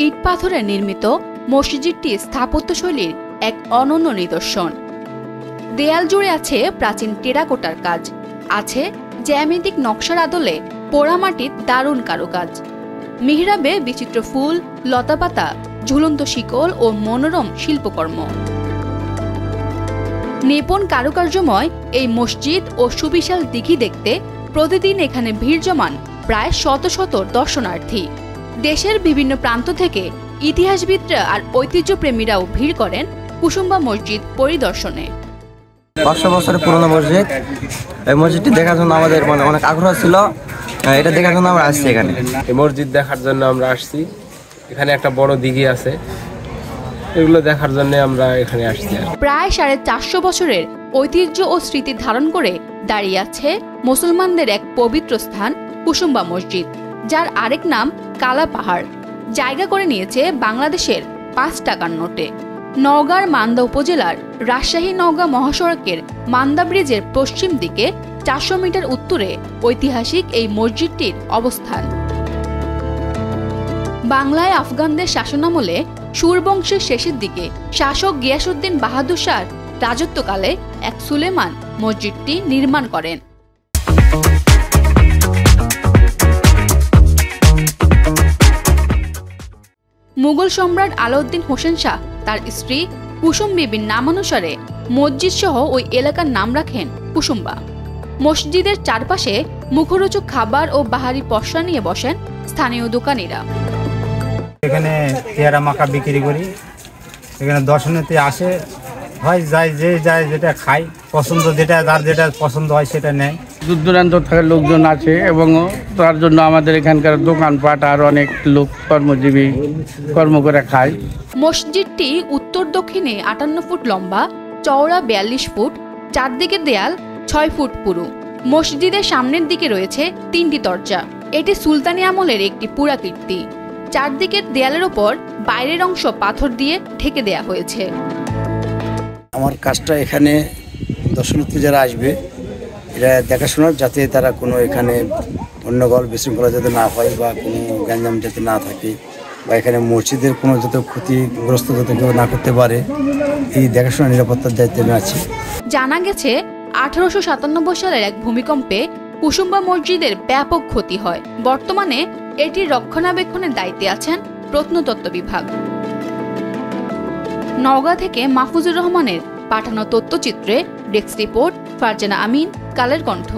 ইট পাথরে নির্মিত মসজিদটি স্থাপত্যশৈলীর এক অনন্য নিদর্শন। দেয়াল জুড়ে আছে প্রাচীন টেরাকোটার কাজ, আছে জ্যামিতিক নকশার আদলে পোড়ামাটির দারুণ কারুকাজ। মিহরাবে বিচিত্র ফুল, লতাপাতা, ঝুলন্ত শিকল ও মনোরম শিল্পকর্ম। নিপুণ কারুকার্যময় এই মসজিদ ও সুবিশাল দিঘি দেখতে প্রতিদিন এখানে ভিড় জমান প্রায় শত শত দর্শনার্থী। দেশের বিভিন্ন প্রান্ত থেকে ইতিহাসবিদরা আর ঐতিহ্যপ্রেমীরাও ভিড় করেন কুসুম্বা মসজিদ পরিদর্শনে। 500 বছরের পুরনো মসজিদ। এই মসজিদটি দেখার জন্য আমাদের অনেক আগ্রহ ছিল। এটা দেখার জন্য আমরা আসছি এখানে। এই মসজিদ দেখার জন্য আমরা আসছি। এখানে একটা বড় দিঘি আছে, এগুলো দেখার জন্য আমরা এখানে আসছি। প্রায় 450 বছরের ঐতিহ্য ও স্মৃতি ধারণ করে দাঁড়িয়ে আছে মুসলমানদের এক পবিত্র স্থান কুসুম্বা মসজিদ, যার আরেক নাম কালা পাহাড়। জায়গা করে নিয়েছে বাংলাদেশের 5 টাকার নোটে। নওগাঁর মান্দা উপজেলার রাজশাহী নওগাঁ মহাসড়কের মান্দা ব্রিজের পশ্চিম দিকে 400 মিটার উত্তরে ঐতিহাসিক এই মসজিদটির অবস্থান। বাংলায় আফগানদের শাসনামলে সুর বংশের শেষের দিকে শাসক গিয়াসউদ্দিন বাহাদুর শাহর রাজত্বকালে এক সুলেমান মসজিদটি নির্মাণ করেন। মুঘল সম্রাট আলাউদ্দিন হোসেন শাহ তার স্ত্রী কুসুম বিবির নামানুসারে মসজিদ সহ ওই এলাকার নাম রাখেন কুসুম্বা। মসজিদের চারপাশে মুখরোচক খাবার ও বাহারি পসরা নিয়ে বসেন স্থানীয় দোকানিরা। এখানে পেয়ারা মাখা বিক্রি করি। এখানে দর্শনার্থী আসে, হয় যায়, যে যায় যেটা খায়, পছন্দ যেটা, যার যেটা পছন্দ হয় সেটা নেয়। দূর দূরান্ত থেকে লোকজন আছে এবং তার জন্য আমাদের এখানকার দোকানপাট আর অনেক লোক কর্মজীবী কর্ম করে খায়। মসজিদটি উত্তর দক্ষিণে 58 ফুট লম্বা, চওড়া 42 ফুট, চারদিকের দেয়াল 6 ফুট পুরু। মসজিদের সামনের দিকে রয়েছে 3টি দরজা। এটি সুলতানি আমলের একটি পুরাকীর্তি। চারদিকের দেয়ালের ওপর বাইরের অংশ পাথর দিয়ে ঢেকে দেয়া হয়েছে। আমার কাজটা এখানে দর্শনার্থী যারা আসবে এরা দেখাশোনার, যাতে তারা কোনো এখানে অন্যগল বিশৃঙ্খলা যাতে না হয় বা কোনো গ্যাঞ্জাম যাতে না থাকে, বা এখানে মসজিদের কোনো যাতে ক্ষতিগ্রস্ত যাতে কেউ না করতে পারে, এই দেখাশোনা নিরাপত্তার দায়িত্বে আমি আছি। জানা গেছে 1897 সালের এক ভূমিকম্পে কুসুম্বা মসজিদের ব্যাপক ক্ষতি হয়। বর্তমানে এটির রক্ষণাবেক্ষণের দায়িত্বে আছেন প্রত্নতত্ত্ব বিভাগ। নওগাঁ থেকে মাহফুজুর রহমানের পাঠানো তথ্যচিত্রে ডেস্ক রিপোর্ট, ফারজানা আমিন, কালের কণ্ঠ।